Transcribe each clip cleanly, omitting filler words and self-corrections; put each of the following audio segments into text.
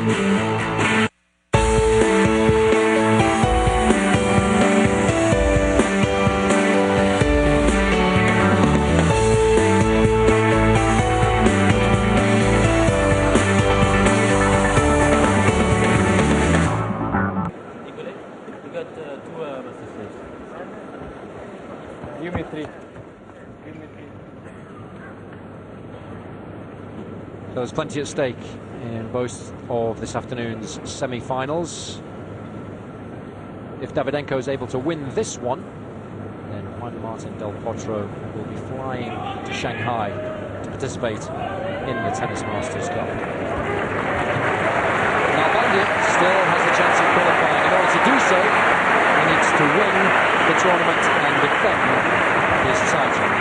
Give me three. So there's plenty at stake in both of this afternoon's semi-finals. If Davydenko is able to win this one, then Juan Martin Del Potro will be flying to Shanghai to participate in the Tennis Masters Cup. Nalbandian still has the chance of qualifying. In order to do so, he needs to win the tournament and defend his title.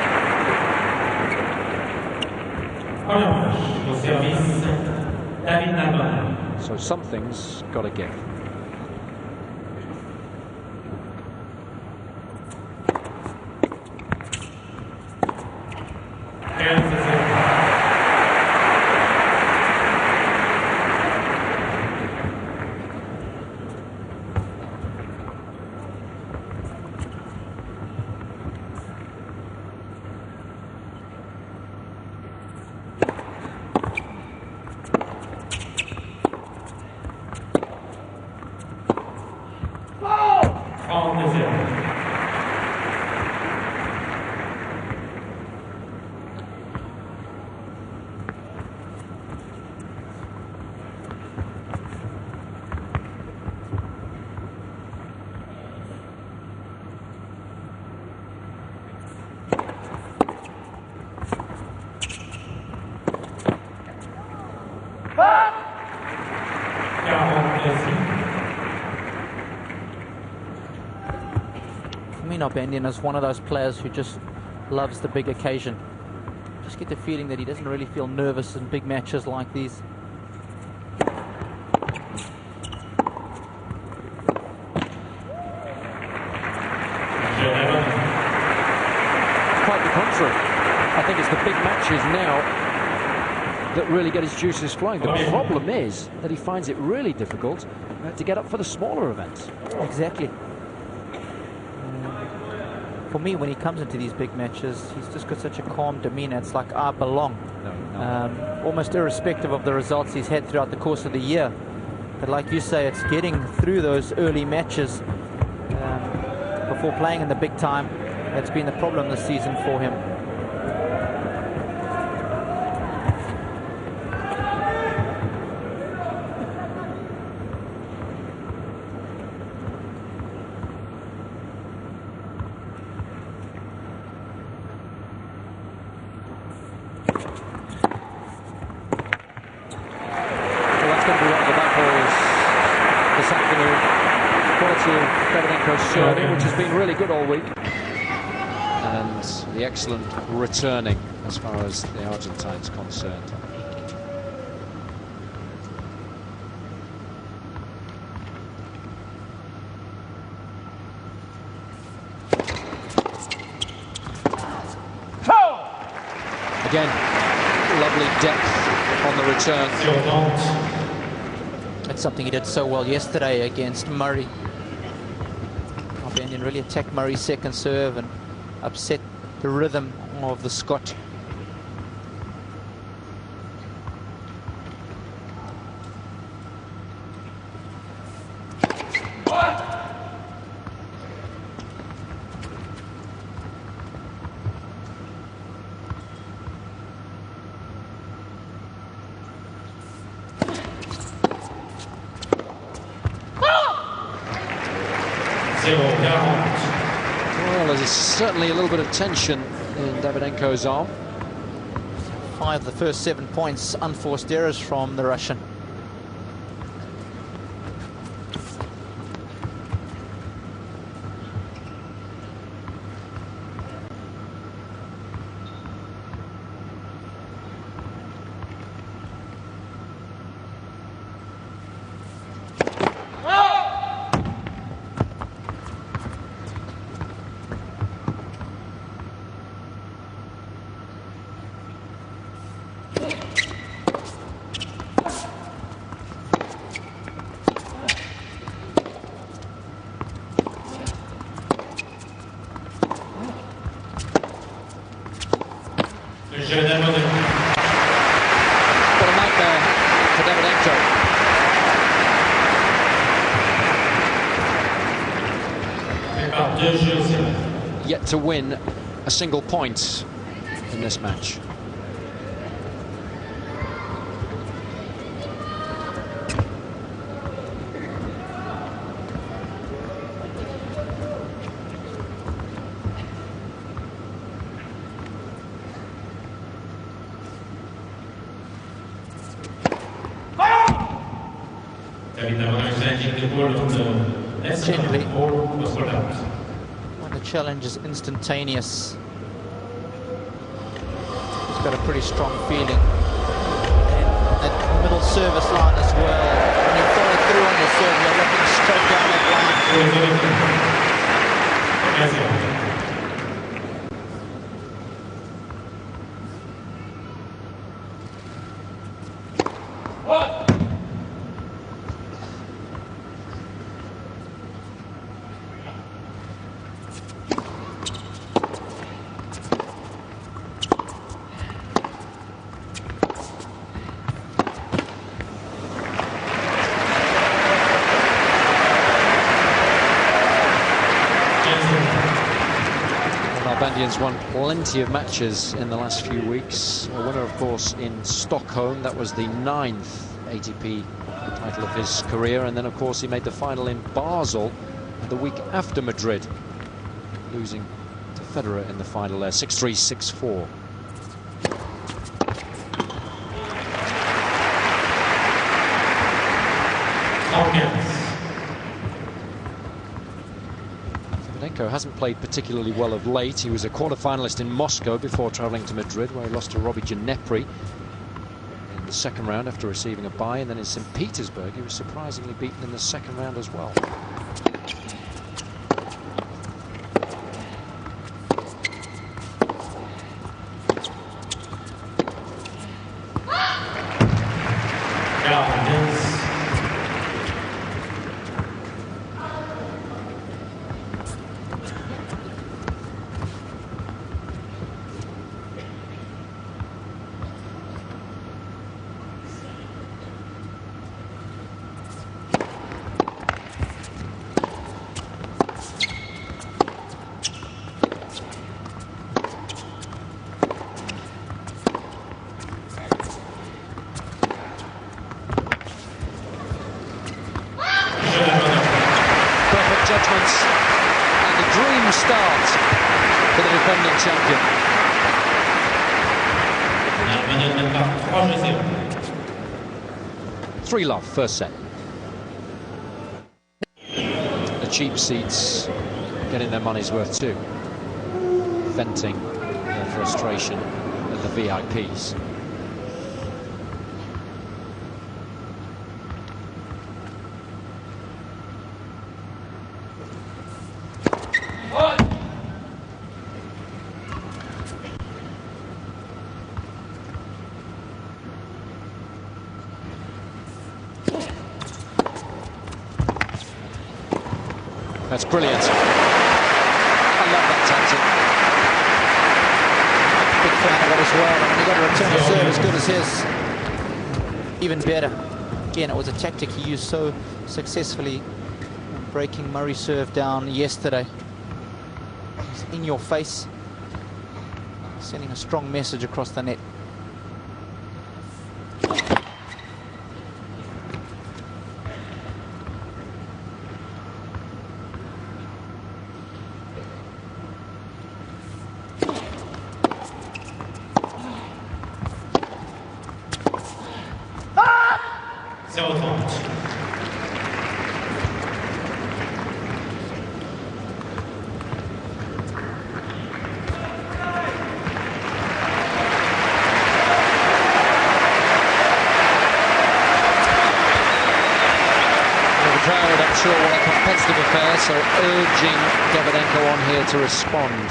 So something's got to give. Nalbandian is one of those players who just loves the big occasion. Just get the feeling that he doesn't really feel nervous in big matches like these. Quite the contrary. I think it's the big matches now that really get his juices flowing. The problem is that he finds it really difficult to get up for the smaller events. Exactly. For me, when he comes into these big matches, he's just got such a calm demeanor. It's like, I belong. Almost irrespective of the results he's had throughout the course of the year. But like you say, it's getting through those early matches before playing in the big time that's been the problem this season for him. Serving, which has been really good all week, and the excellent returning as far as the Argentine's concerned. Again, lovely depth on the return. That's something he did so well yesterday against Murray. Nalbandian really attacked Murray's second serve and upset the rhythm of the Scot. Well, there's certainly a little bit of tension in Davydenko's arm. 5 of the first 7 points, unforced errors from the Russian. Davydenko. Yet to win a single point in this match. Gently. When the challenge is instantaneous, he's got a pretty strong feeling. And that middle service line as well. When you follow through on the serve, you're looking straight down that line. Nalbandian's won plenty of matches in the last few weeks. A winner, of course, in Stockholm. That was the 9th ATP title of his career. And then, of course, he made the final in Basel the week after Madrid, losing to Federer in the final there, 6-3, 6-4. Davydenko hasn't played particularly well of late. He was a quarter-finalist in Moscow before travelling to Madrid, where he lost to Robbie Ginepri in the second round after receiving a bye. And then in St. Petersburg, he was surprisingly beaten in the second round as well. Judgments and a dream start for the defending champion. 3-love, first set. The cheap seats getting their money's worth too, venting their frustration at the VIPs. That's brilliant. I love that tactic. Big fan of it as well. And you've got to return a serve as good as his. Even better. Again, it was a tactic he used so successfully, breaking Murray's serve down yesterday. He's in your face, sending a strong message across the net. I'm sure what a competitive affair, so urging Davydenko1 here to respond.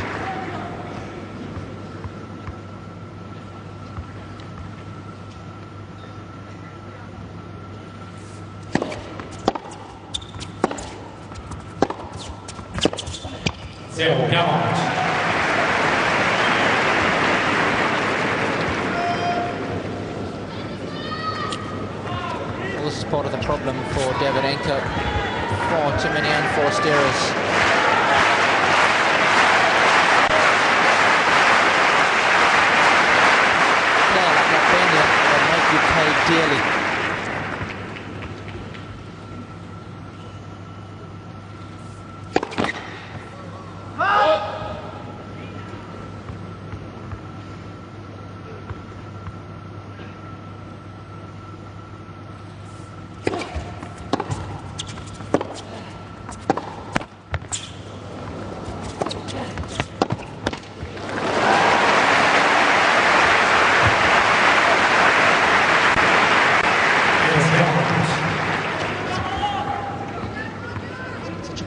Well, this is part of the problem for Davydenko. Far too many unforced errors. Player like Nalbandian will make you pay dearly.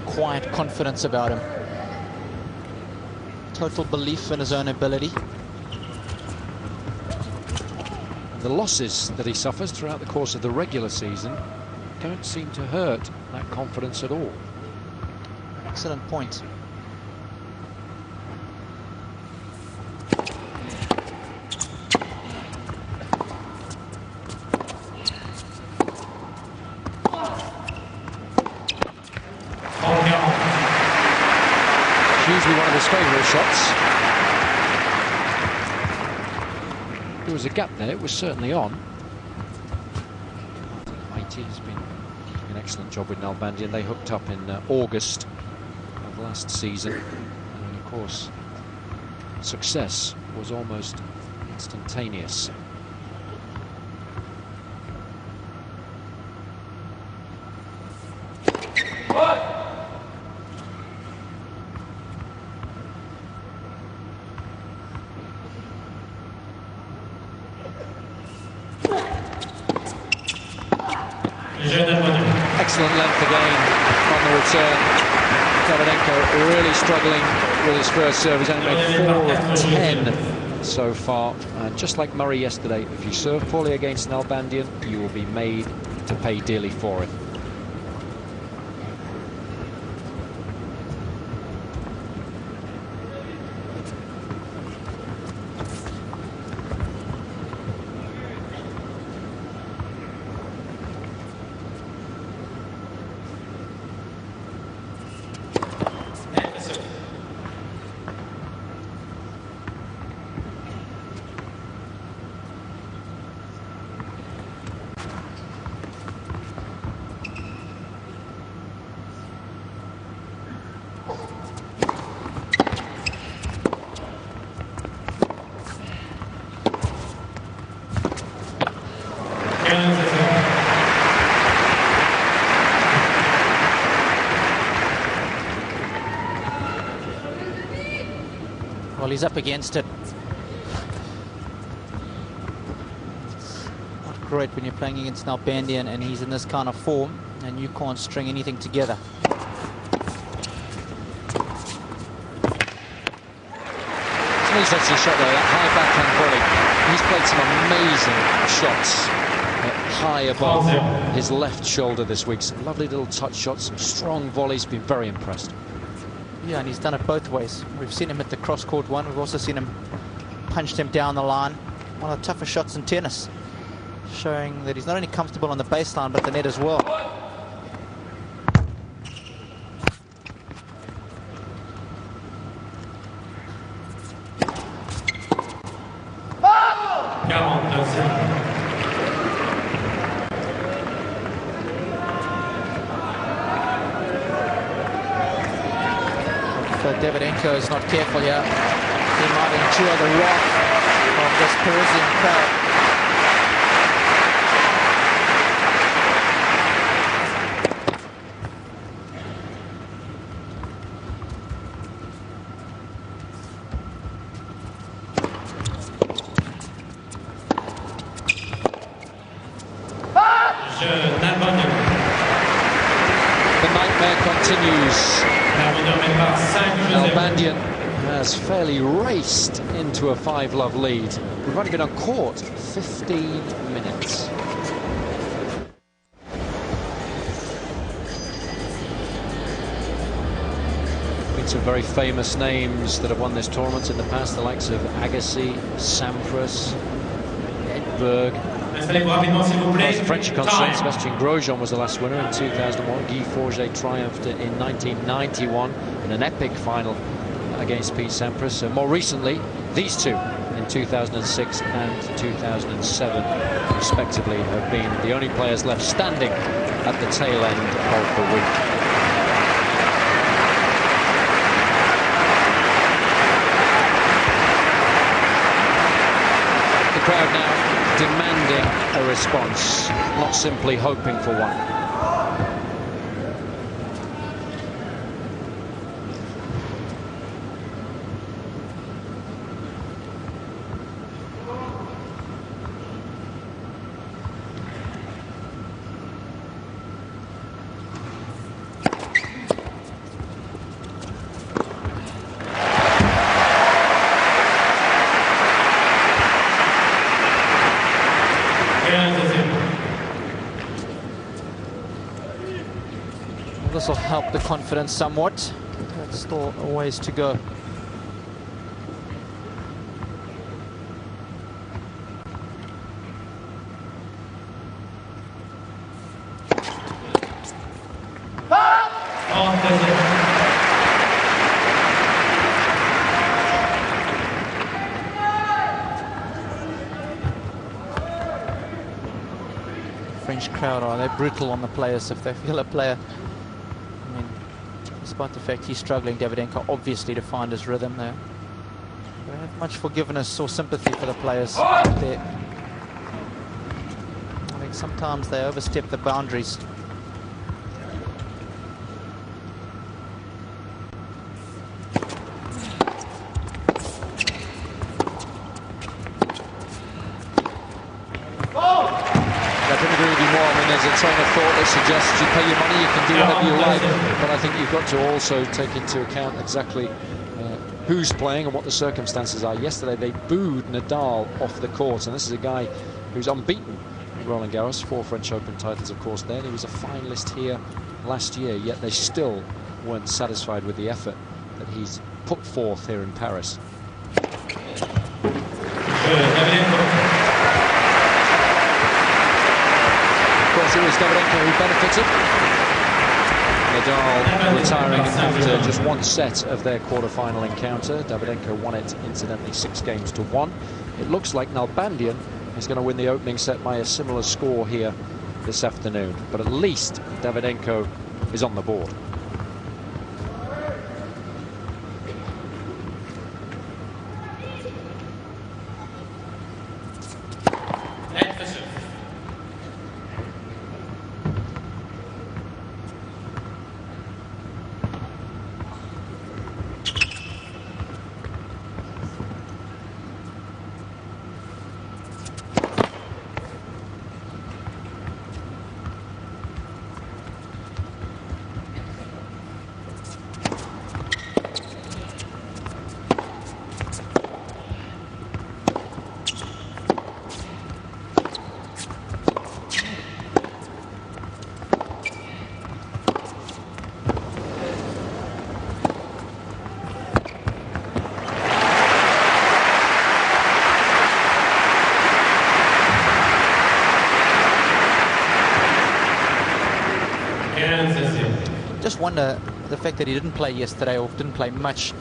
Quiet confidence about him. Total belief in his own ability. The losses that he suffers throughout the course of the regular season don't seem to hurt that confidence at all. Excellent point. Usually one of his favourite shots. There was a gap there, it was certainly on. IT has been doing an excellent job with Nalbandian. They hooked up in August of last season, and of course success was almost instantaneous. Excellent length again on the return. Davydenko really struggling with his first serve. He's only made 4 of 10 so far. And just like Murray yesterday, if you serve poorly against Nalbandian, you will be made to pay dearly for it. Well, he's up against it. Not great when you're playing against Nalbandian and he's in this kind of form and you can't string anything together. It's an interesting shot there, that high backhand volley. He's played some amazing shots high above his left shoulder this week. Some lovely little touch shots, some strong volleys. Been very impressed. Yeah, and he's done it both ways. We've seen him at the cross-court one. We've also seen him punched him down the line. One of the tougher shots in tennis, showing that he's not only comfortable on the baseline, but the net as well. If Davydenko is not careful here, he might endure the wrath of this Parisian crowd. The nightmare continues. Nalbandian has fairly raced into a 5-love lead. We've only been on court 15 minutes. Been some very famous names that have won this tournament in the past, the likes of Agassi, Sampras, Edberg. As the French are concerned, Sébastien Grosjean was the last winner in 2001. Guy Forget triumphed in 1991 in an epic final against Pete Sampras. More recently, these two in 2006 and 2007 respectively have been the only players left standing at the tail end of the week. The crowd now demanding a response, not simply hoping for one. This will help the confidence somewhat. That's still a ways to go. French crowd, are they brutal on the players if they feel a player? I mean, despite the fact he's struggling, Davydenko obviously to find his rhythm there. They don't have much forgiveness or sympathy for the players out there. I think sometimes they overstep the boundaries. There's a train of thought that suggests you pay your money, you can do whatever you like, but I think you've got to also take into account exactly who's playing and what the circumstances are. Yesterday they booed Nadal off the court, and this is a guy who's unbeaten at Roland Garros, 4 French Open titles of course there. He was a finalist here last year, yet they still weren't satisfied with the effort that he's put forth here in Paris. Of course, it was Davydenko who benefited. Nadal retiring after just one set of their quarter-final encounter. Davydenko won it, incidentally, 6 games to 1. It looks like Nalbandian is going to win the opening set by a similar score here this afternoon. But at least Davydenko is on the board. Just wonder, the fact that he didn't play yesterday or didn't play much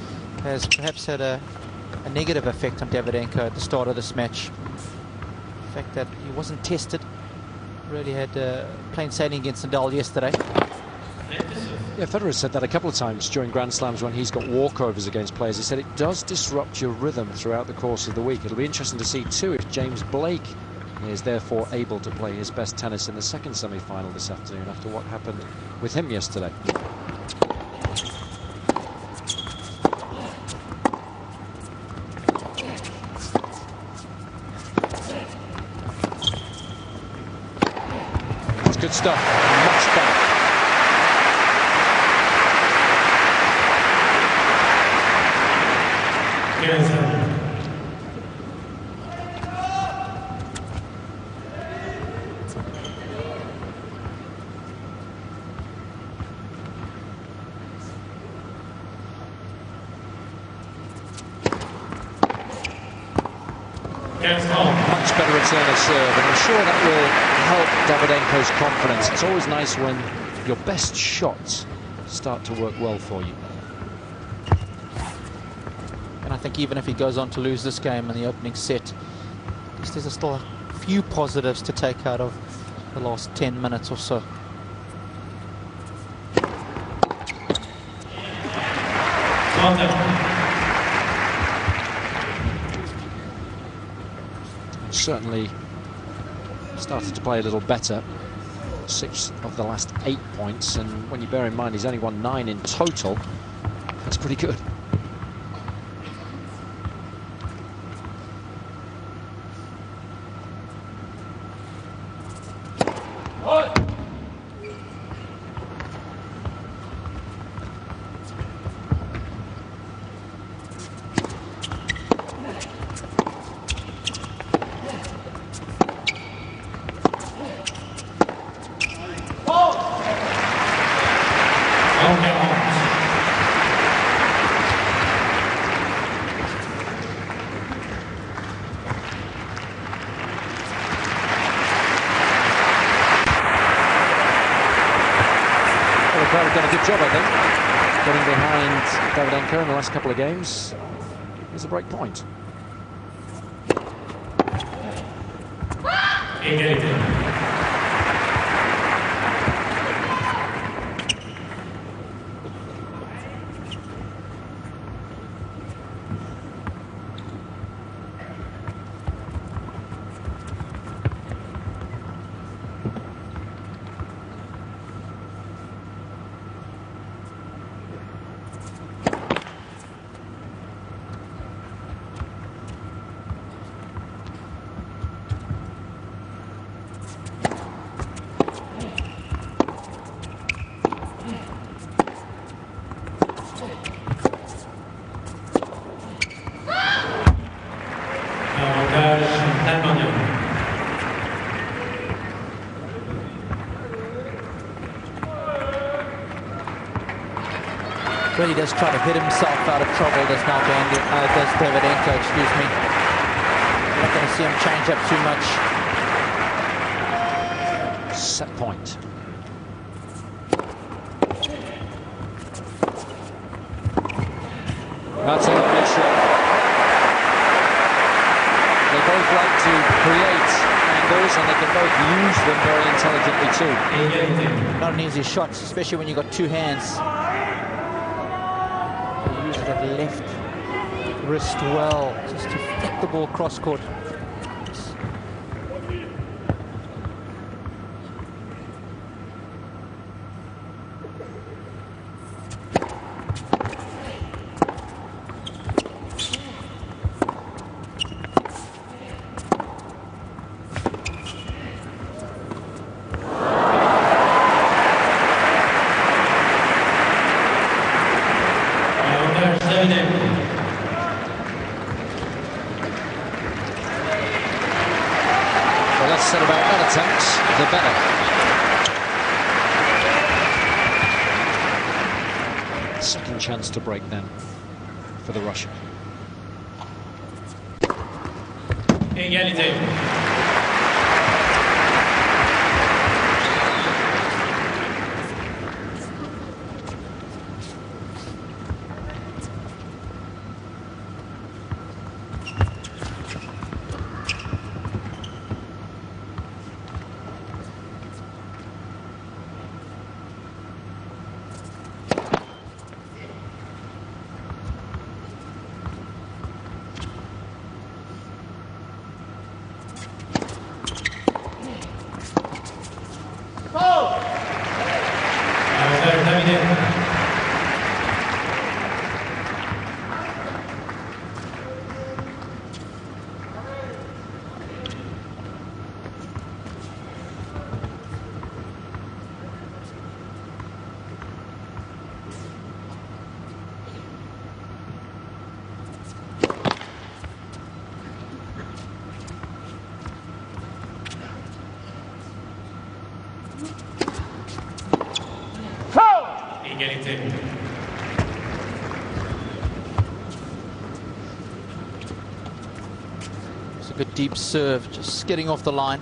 has perhaps had a negative effect on Davydenko at the start of this match. The fact that he wasn't tested, really had plain sailing against Nadal yesterday. Yeah, Federer said that a couple of times during Grand Slams when he's got walkovers against players. He said it does disrupt your rhythm throughout the course of the week. It'll be interesting to see too if James Blake is therefore able to play his best tennis in the second semi-final this afternoon after what happened with him yesterday. That's good stuff. Much better. Much better return of serve, and I'm sure that will help Davydenko's confidence. It's always nice when your best shots start to work well for you. And I think even if he goes on to lose this game in the opening set, at least there's still a few positives to take out of the last 10 minutes or so. Certainly started to play a little better. 6 of the last 8 points, and when you bear in mind he's only won 9 in total, that's pretty good. Done a good job, I think, getting behind Davydenko in the last couple of games. Here's a break point. Really does try to hit himself out of trouble, does Nalbandian, does Davydenko, excuse me. Not going to see him change up too much. Set point. That's a lovely shot. They both like to create angles, and they can both use them very intelligently too. Not an easy shot, especially when you've got two hands. That left wrist well, just to flick the ball cross court. The less said about that attempt, the better. Second chance to break then for the Russian. Égalité. Égalité. So a good deep serve, just skidding off the line.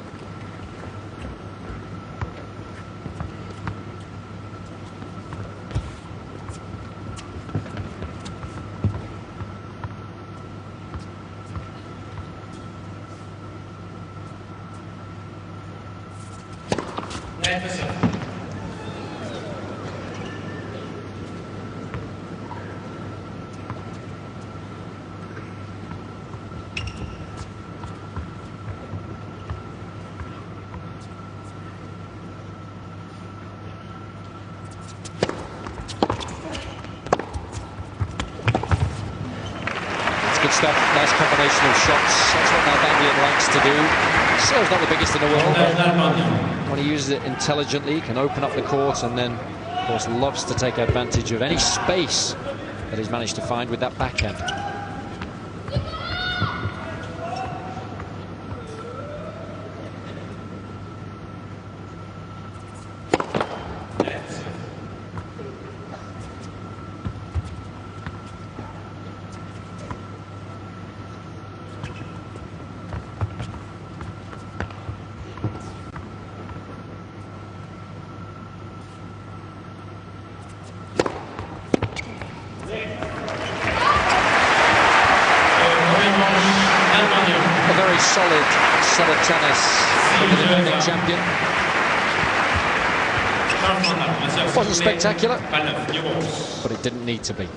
Good stuff, nice combination of shots. That's what Nalbandian likes to do. Serve's not the biggest in the world, but when he uses it intelligently, he can open up the court and then, of course, loves to take advantage of any space that he's managed to find with that backhand. A very solid set of tennis for the defending champion. It wasn't spectacular, but it didn't need to be.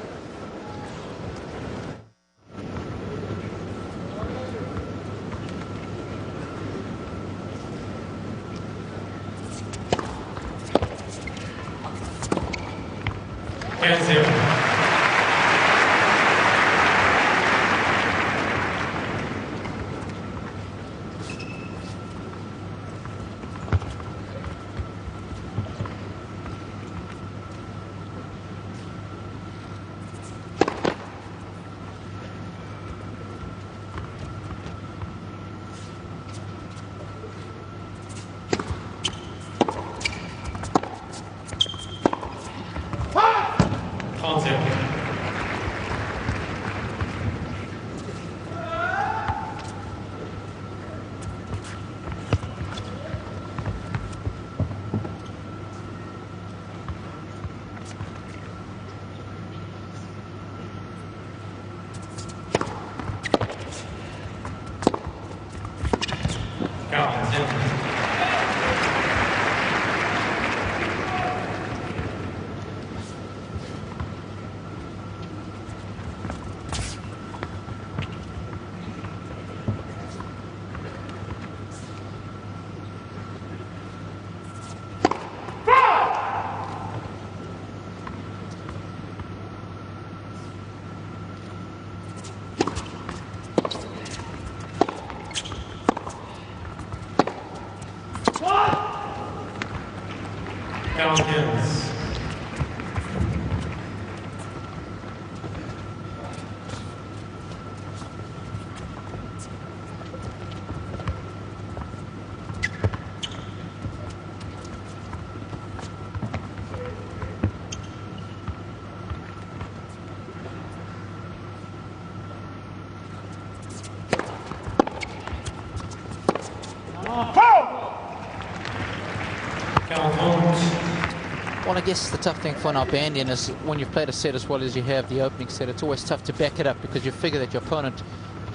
Well, I guess the tough thing for Nalbandian is when you've played a set as well as you have the opening set, it's always tough to back it up because you figure that your opponent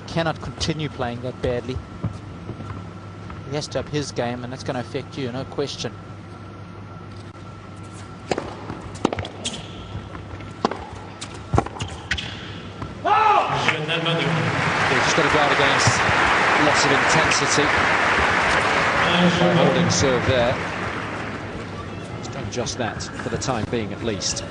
cannot continue playing that badly. He has to up his game, and that's going to affect you, no question. You've just got to guard against lots of intensity by holding serve there. He's done just that for the time being, at least.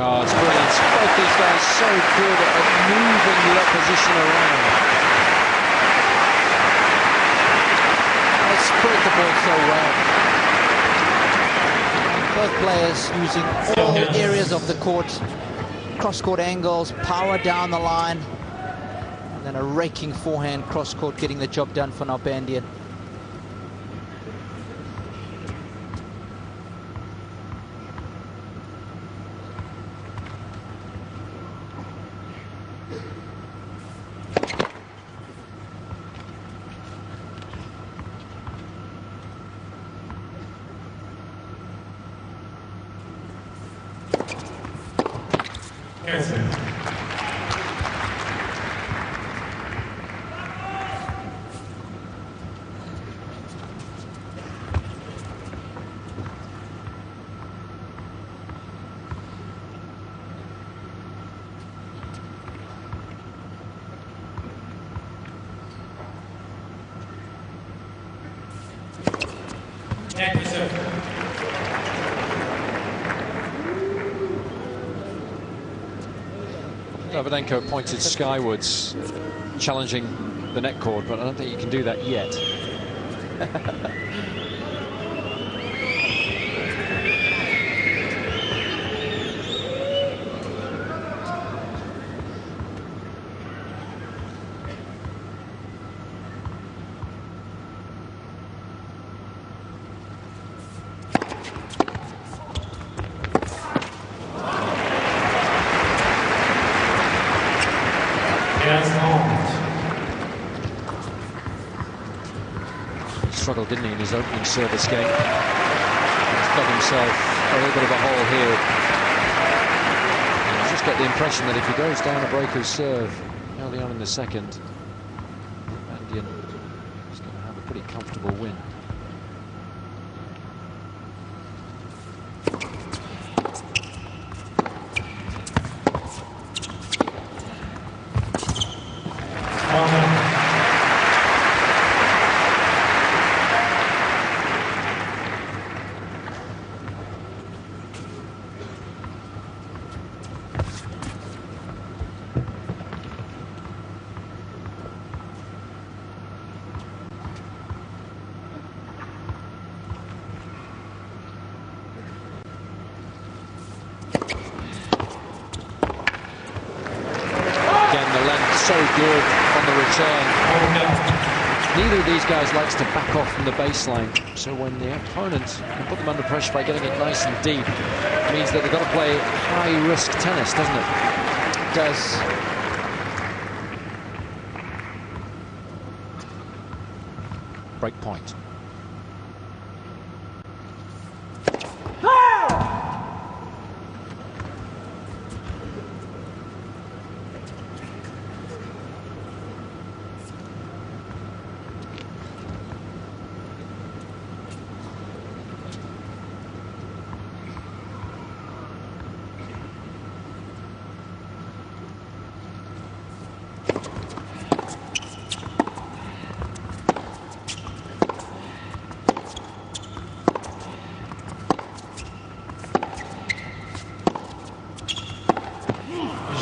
Oh, it's brilliant. Both these guys so good at moving the opposition around. They spread the ball so well. Both players using all areas of the court. Cross-court angles, power down the line. And then a raking forehand cross-court, getting the job done for Nalbandian. Davydenko pointed skywards, challenging the net cord, but I don't think you can do that yet. Struggled, didn't he, in his opening service game? He's dug himself a little bit of a hole here. I just get the impression that if he goes down a breaker's serve early on in the second, Nalbandian is going to have a pretty comfortable win. So good on the return. Neither of these guys likes to back off from the baseline, so when the opponent can put them under pressure by getting it nice and deep, it means that they've got to play high-risk tennis, doesn't it? It does. Break point.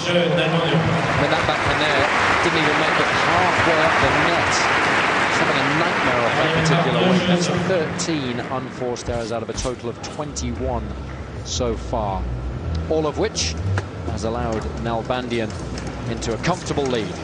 When that backhand there didn't even make it halfway up the net. He's having a nightmare off that particular wing. That's 13 unforced errors out of a total of 21 so far. All of which has allowed Nalbandian into a comfortable lead.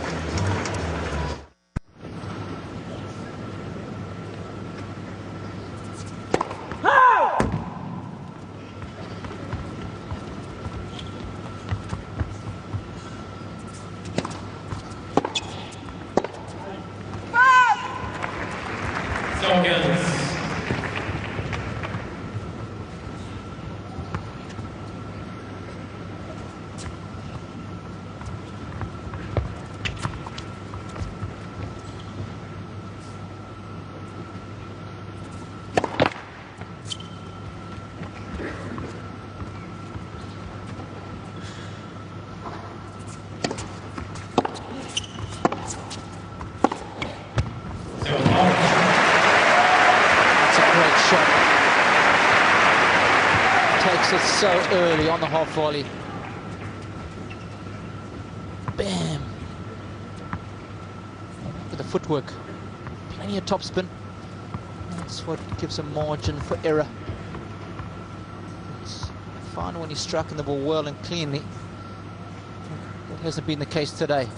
So early on the half volley. Bam! Look at the footwork. Plenty of topspin. That's what gives a margin for error. It's fine when he's striking the ball well and cleanly. That hasn't been the case today.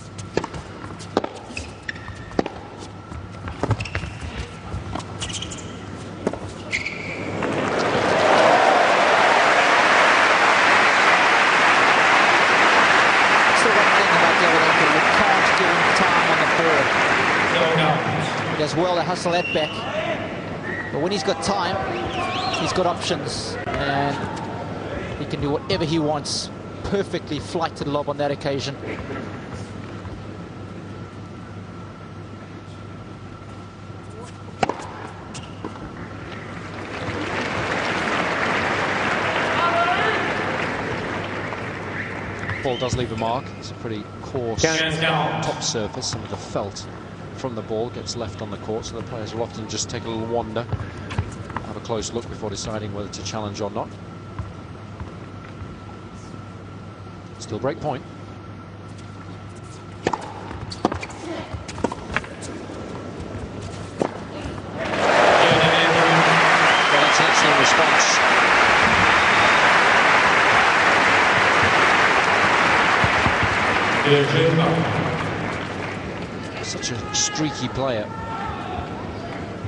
Does well to hustle that back, but when he's got time, he's got options, and he can do whatever he wants. Perfectly flighted lob on that occasion. Ball does leave a mark. It's a pretty coarse top surface. Some of the felt from the ball gets left on the court, so the players will often just take a little wander, have a close look before deciding whether to challenge or not. Still break point. Well, that's an excellent response. Such a streaky player.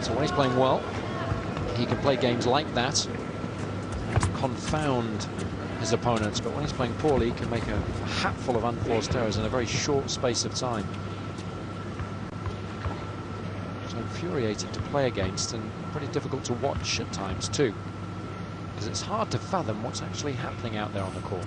So when he's playing well, he can play games like that, confound his opponents. But when he's playing poorly, he can make a hatful of unforced errors in a very short space of time. So infuriating to play against and pretty difficult to watch at times too, because it's hard to fathom what's actually happening out there on the court.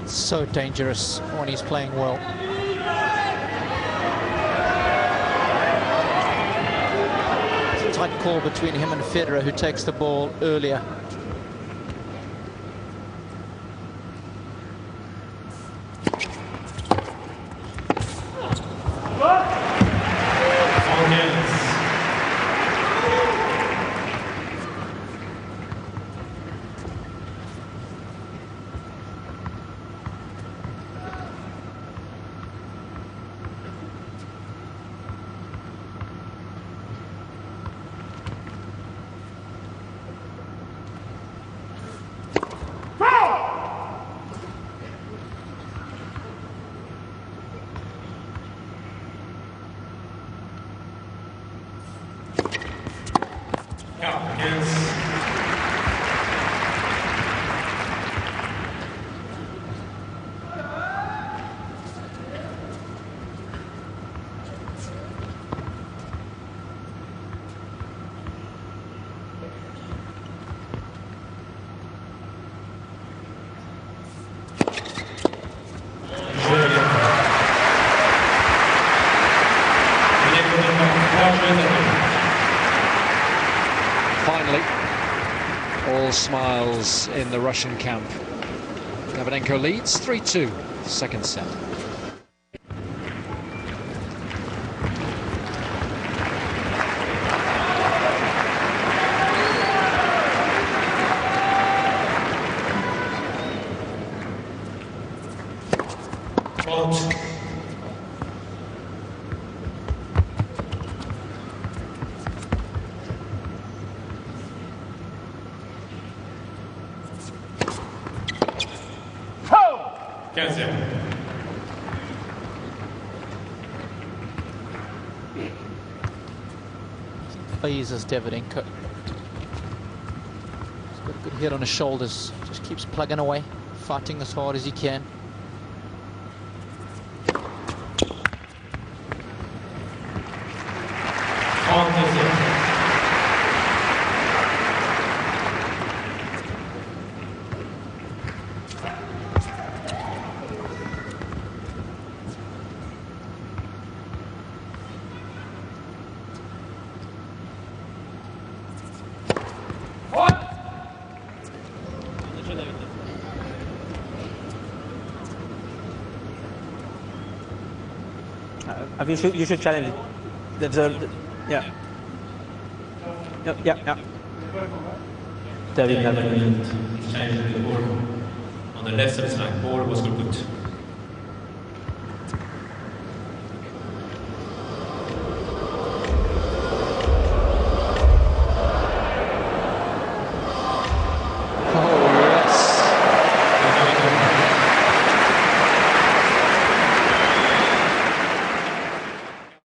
So dangerous when he's playing well. It's a tight call between him and Federer, who takes the ball earlier. Finally, all smiles in the Russian camp. Davydenko leads 3-2, second set. Pleases Davydenko. He's got a good head on his shoulders. Just keeps plugging away, fighting as hard as he can. I think you should challenge it. Yeah. Yeah. David Nalbandian is challenging the ball on the left side. Ball was good.